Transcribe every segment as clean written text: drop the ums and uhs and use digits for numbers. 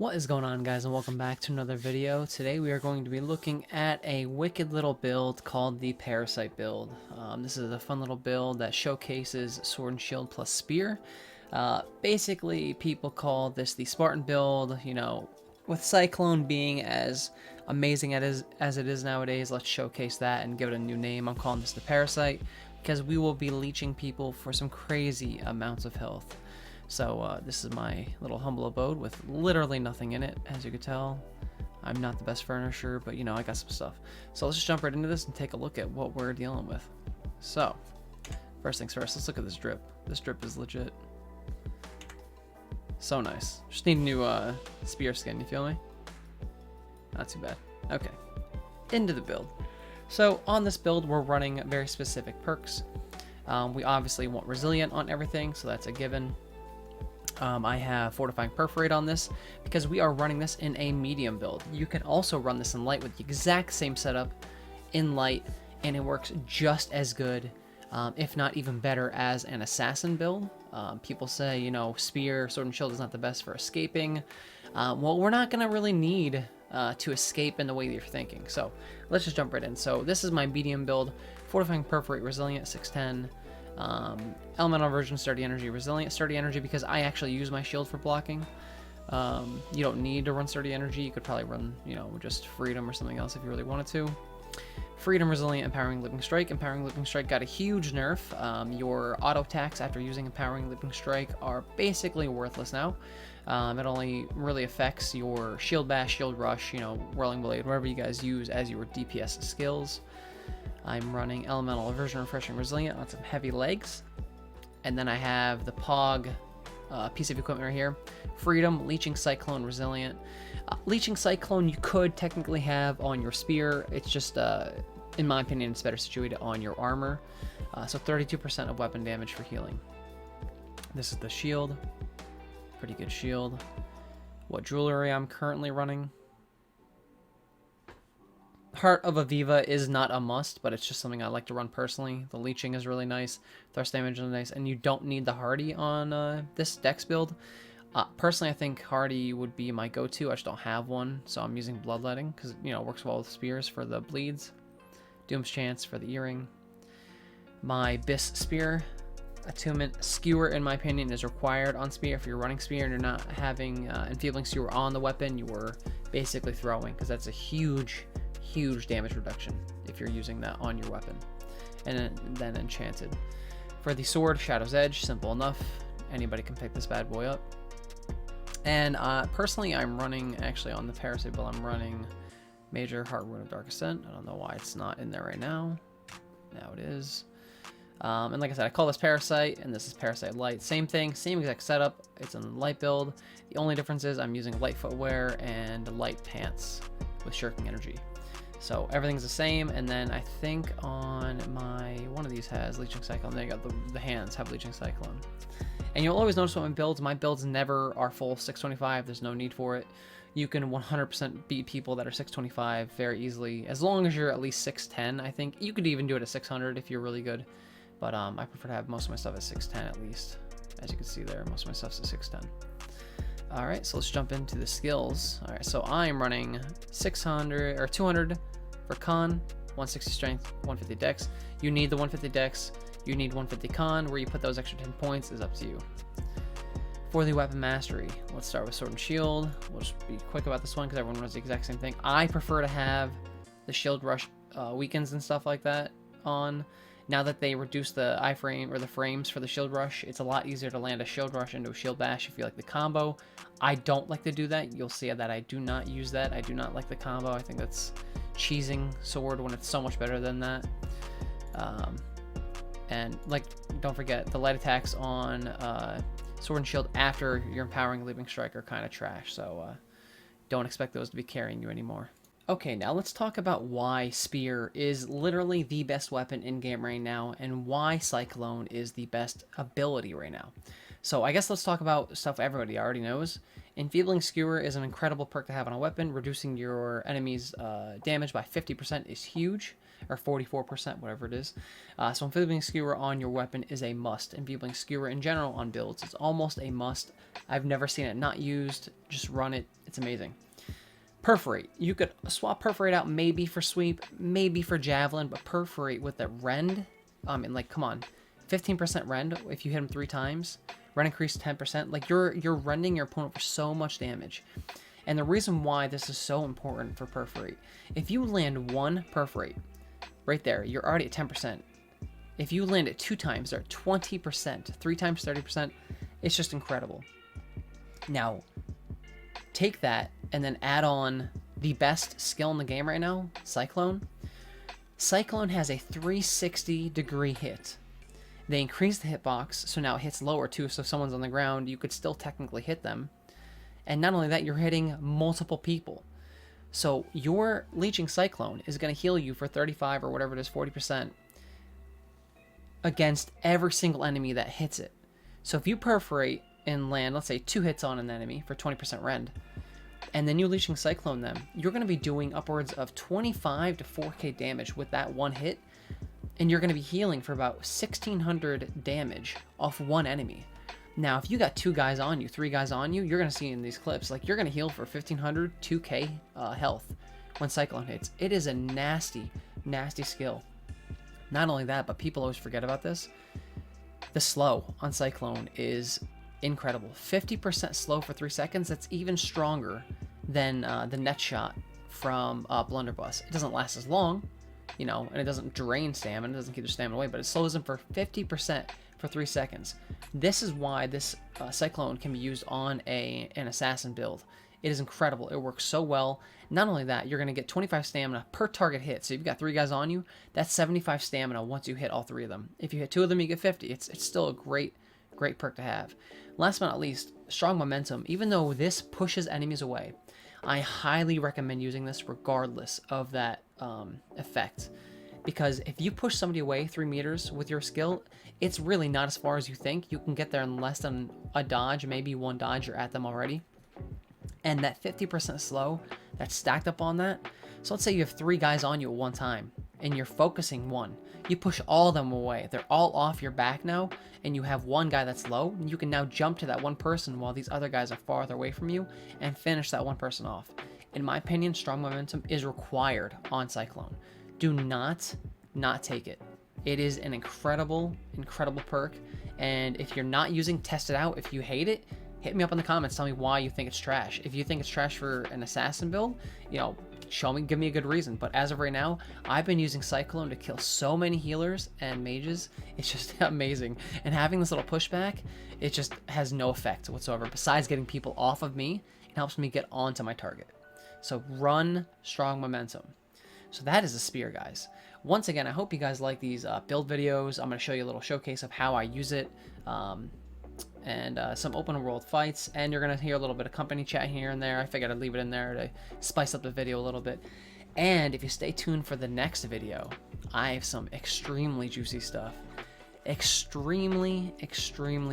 What is going on, guys, and welcome back to another video. Today we are going to be looking at a wicked little build called the Parasite build. This is a fun little build that showcases Sword and Shield plus Spear. Basically, people call this the Spartan build. You know, with Cyclone being as amazing as it is nowadays, let's showcase that and give it a new name. I'm calling this the Parasite because we will be leeching people for some crazy amounts of health. So this is my little humble abode with literally nothing in it, as you can tell. I'm not the best furnisher, but you know, I got some stuff. So let's just jump right into this and take a look at what we're dealing with. So, first things first, let's look at this drip. This drip is legit. So nice. Just need a new spear skin, you feel me? Not too bad. Okay, into the build. So on this build, we're running very specific perks. We obviously want Resilient on everything, so that's a given. I have Fortifying Perforate on this because we are running this in a medium build. You can also run this in light with the exact same setup in light, and it works just as good, if not even better, as an assassin build. People say, you know, Spear, Sword and Shield is not the best for escaping. Well, we're not going to really need to escape in the way that you're thinking. So let's just jump right in. So this is my medium build, Fortifying Perforate, Resilient, 610. Elemental version, Sturdy Energy, Resilient, Sturdy Energy, because I actually use my shield for blocking. You don't need to run Sturdy Energy. You could probably run, you know, just Freedom or something else if you really wanted to. Freedom, Resilient, Empowering Living Strike. Empowering Living Strike got a huge nerf. Your auto attacks after using Empowering Living Strike are basically worthless now. It only really affects your Shield Bash, Shield Rush, you know, Whirling Blade, whatever you guys use as your DPS skills. I'm running Elemental Aversion, Refreshing, Resilient on some heavy legs. And then I have the Pog piece of equipment right here. Freedom, Leeching Cyclone, Resilient. Leeching Cyclone you could technically have on your Spear. It's just, in my opinion, it's better situated on your armor. So 32% of weapon damage for healing. This is the shield. Pretty good shield. What jewelry I'm currently running. Heart of Aviva is not a must, but it's just something I like to run personally. The leeching is really nice, thrust damage is nice, and you don't need the hardy on this dex build. Personally, I think hardy would be my go-to. I just don't have one, so I'm using bloodletting because, you know, it works well with spears for the bleeds. Doom's Chance for the earring. My Bis Spear attunement skewer, in my opinion, is required on spear. If you're running spear and you're not having enfeebling skewer on the weapon, you are basically throwing, because that's a huge damage reduction if you're using that on your weapon. And then enchanted. For the sword, Shadow's Edge, simple enough. Anybody can pick this bad boy up. And personally, I'm running, actually on the Parasite build, I'm running Major Heart Rune of Dark Ascent. I don't know why it's not in there right now. Now it is. And like I said, I call this Parasite, and this is Parasite Light. Same thing, same exact setup. It's in the light build. The only difference is I'm using light footwear and light pants with shirking energy. So everything's the same, and then I think on my, one of these has Leeching Cyclone. There you go, the hands have Leeching Cyclone. And you'll always notice with my builds never are full 625, there's no need for it. You can 100% beat people that are 625 very easily, as long as you're at least 610, I think. You could even do it at 600 if you're really good, but I prefer to have most of my stuff at 610 at least. As you can see there, most of my stuff's at 610. Alright, so let's jump into the skills. Alright, so I'm running 600 or 200 for con, 160 strength, 150 dex. You need the 150 dex, you need 150 con. Where you put those extra 10 points is up to you. For the weapon mastery, let's start with Sword and Shield. We'll just be quick about this one because everyone runs the exact same thing. I prefer to have the Shield Rush weakens and stuff like that on. Now that they reduce the iframe or the frames for the Shield Rush, it's a lot easier to land a Shield Rush into a Shield Bash if you like the combo. I don't like to do that. You'll see that I do not use that. I do not like the combo. I think that's cheesing Sword when it's so much better than that. And like, don't forget, the light attacks on Sword and Shield after your Empowering Living Strike are kind of trash, so don't expect those to be carrying you anymore. Okay, now let's talk about why Spear is literally the best weapon in-game right now, and why Cyclone is the best ability right now. So I guess let's talk about stuff everybody already knows. Enfeebling Skewer is an incredible perk to have on a weapon. Reducing your enemy's damage by 50% is huge. or 44%, whatever it is. So Enfeebling Skewer on your weapon is a must. Enfeebling Skewer in general on builds is almost a must. I've never seen it not used. Just run it. It's amazing. Perforate. You could swap Perforate out maybe for Sweep, maybe for Javelin, but Perforate with the Rend, and like, come on, 15% Rend if you hit him 3 times. Rend increase 10%. Like, you're rending your opponent for so much damage. And the reason why this is so important for Perforate, if you land 1 Perforate, right there, you're already at 10%. If you land it 2 times, they're at 20%. 3 times, 30%. It's just incredible. Now, take that and then add on the best skill in the game right now, Cyclone. Cyclone has a 360-degree hit. They increase the hitbox, so now it hits lower too, so if someone's on the ground, you could still technically hit them. And not only that, you're hitting multiple people. So your Leeching Cyclone is going to heal you for 35 or whatever it is, 40% against every single enemy that hits it. So if you Perforate and land, let's say, 2 hits on an enemy for 20% Rend, and then you Leeching Cyclone them, you're going to be doing upwards of 25 to 4k damage with that 1 hit, and you're going to be healing for about 1600 damage off 1 enemy. Now, if you got 2 guys on you, 3 guys on you, you're going to see in these clips, like, you're going to heal for 1500, 2k health when Cyclone hits. It is a nasty, nasty skill. Not only that, but people always forget about this. The slow on Cyclone is incredible. 50% slow for 3 seconds. That's even stronger than the net shot from Blunderbuss. It doesn't last as long, you know, and it doesn't drain stamina. It doesn't keep their stamina away, but it slows them for 50% for 3 seconds. This is why this Cyclone can be used on an assassin build. It is incredible. It works so well. Not only that, you're going to get 25 stamina per target hit. So if you've got 3 guys on you, that's 75 stamina once you hit all 3 of them. If you hit 2 of them, you get 50. It's still a great perk to have. Last but not least, strong momentum. Even though this pushes enemies away, I highly recommend using this regardless of that effect. Because if you push somebody away 3 meters with your skill, it's really not as far as you think. You can get there in less than a dodge, maybe 1 dodge, you're at them already. And that 50% slow that's stacked up on that. So let's say you have 3 guys on you at one time and you're focusing 1. You push all of them away. They're all off your back now, and you have 1 guy that's low, and you can now jump to that 1 person while these other guys are farther away from you and finish that 1 person off. In my opinion, strong momentum is required on Cyclone. Do not take it. It is an incredible perk, and if you're not using, test it out. If you hate it, hit me up in the comments. Tell me why you think it's trash. If you think it's trash for an assassin build, you know, show me, give me a good reason. But as of right now, I've been using Cyclone to kill so many healers and mages. It's just amazing. And having this little pushback, it just has no effect whatsoever. Besides getting people off of me, it helps me get onto my target. So run strong momentum. So that is a spear, guys. Once again, I hope you guys like these build videos. I'm going to show you a little showcase of how I use it. And some open world fights, and you're gonna hear a little bit of company chat here and there. I figured I'd leave it in there to spice up the video a little bit. And if you stay tuned for the next video, I have some extremely juicy stuff, extremely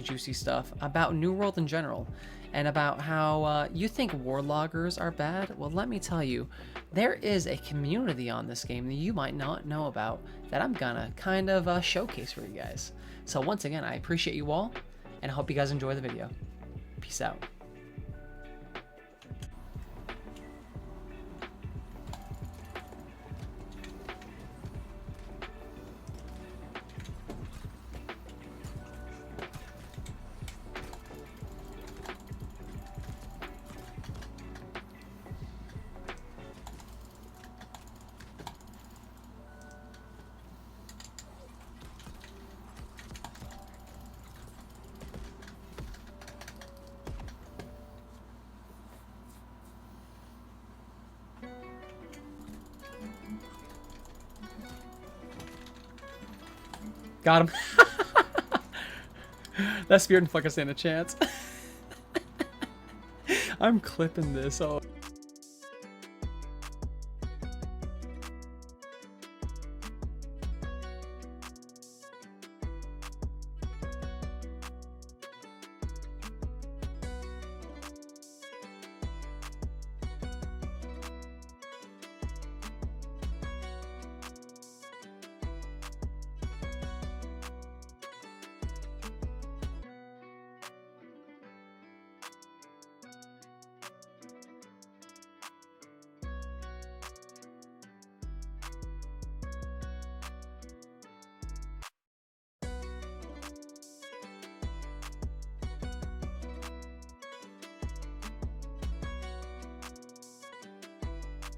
juicy stuff about New World in general, and about how you think warloggers are bad. Well, let me tell you, there is a community on this game that you might not know about that I'm gonna kind of showcase for you guys. So once again, I appreciate you all, and I hope you guys enjoy the video. Peace out. Got him. That spear didn't fucking stand a chance. I'm clipping this. Oh.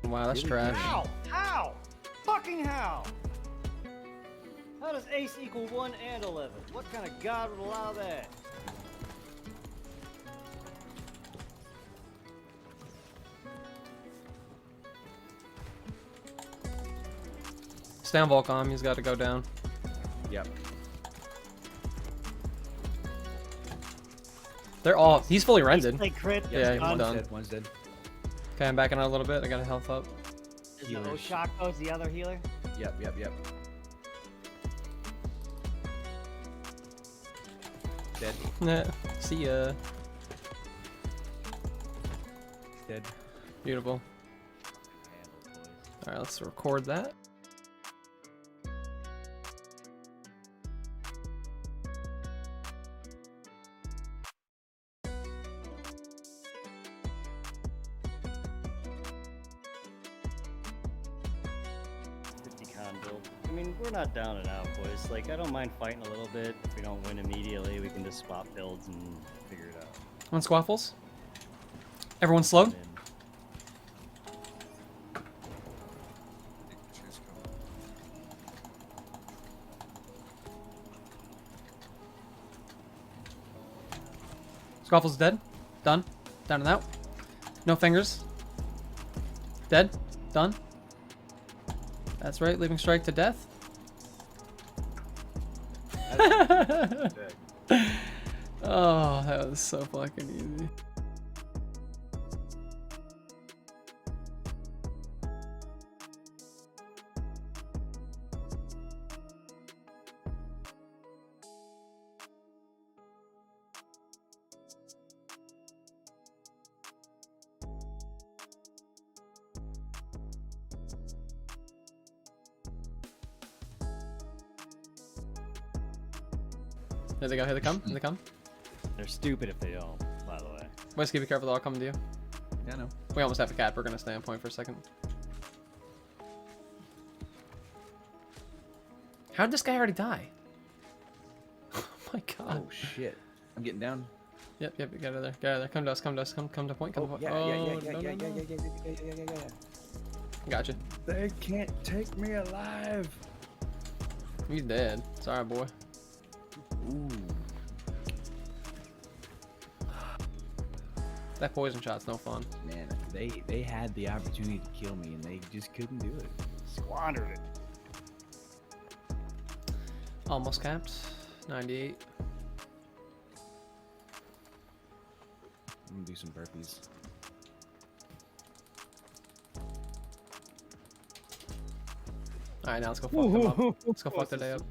Wow, that's trash. How? How? Fucking how? How does ace equal 1 and 11? What kind of god would allow that? Stay on Volcom, he's got to go down. Yep. They're all. He's fully rendered. Play crit. Yeah, he's done. done. One's dead. Okay, I'm backing out a little bit. I got a health up. Is the Oshakos the other healer? Yep. Dead. Nah, see ya. Dead. Beautiful. Alright, let's record that. Build. I mean, we're not down and out, boys. Like, I don't mind fighting a little bit. If we don't win immediately, we can just swap builds and figure it out. On squaffles. Everyone slowed. Squaffles dead. Done. Down and out. No fingers. Dead. Done. That's right, leaving strike to death. Oh, that was so fucking easy. Here they go, here they come, here they come. They're stupid if they don't, by the way. Whiskey, be careful, they're all coming to you. Yeah, no. We almost have a cap, we're gonna stay on point for a second. How did this guy already die? Oh my god. Oh shit. I'm getting down. Yep, you got it there. Get out of there. Come to us, come to us, come to point, come to point. Yeah. Gotcha. They can't take me alive. He's dead. Sorry, boy. Ooh. That poison shot's no fun. Man, they had the opportunity to kill me and they just couldn't do it. Squandered it. Almost capped. 98. I'm gonna do some burpees. Alright, now let's go fuck them up. Let's go fuck the day up.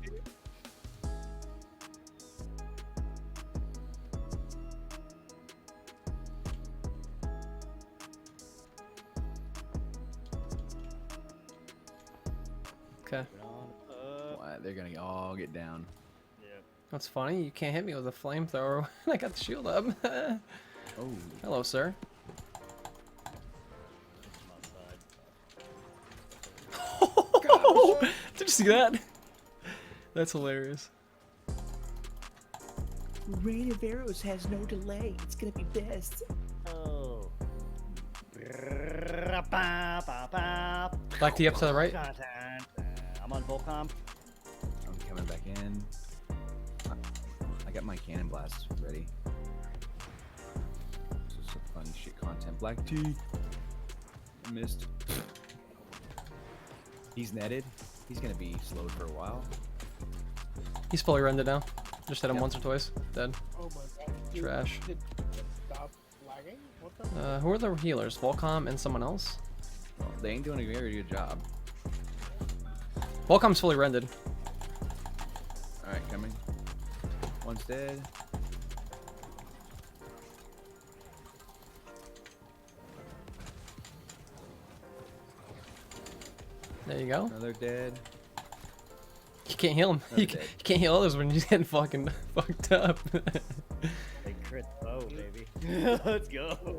Okay. Why, they're gonna all get down. Yeah. That's funny. You can't hit me with a flamethrower when I got the shield up. Oh. Hello, sir. Did you see that? That's hilarious. Rain of Arrows has no delay. It's gonna be best. Oh. Black tee up to the right. I'm on Volcom. I'm coming back in. I got my cannon blast ready. This is some fun shit content. Black tea. I missed. He's netted. He's gonna be slowed for a while. He's fully rendered now. Just hit him Yep. once or twice. Dead. Oh my god. Dude, Trash. did it stop lagging? What the? Who are the healers? Volcom and someone else? Well, they ain't doing a very good job. Volcom's fully rendered. Alright, coming. One's dead. There you go. Another dead. You can't heal him. Another You dead. can't heal others when you're getting fucking fucked up. They crit bow, baby. Let's go.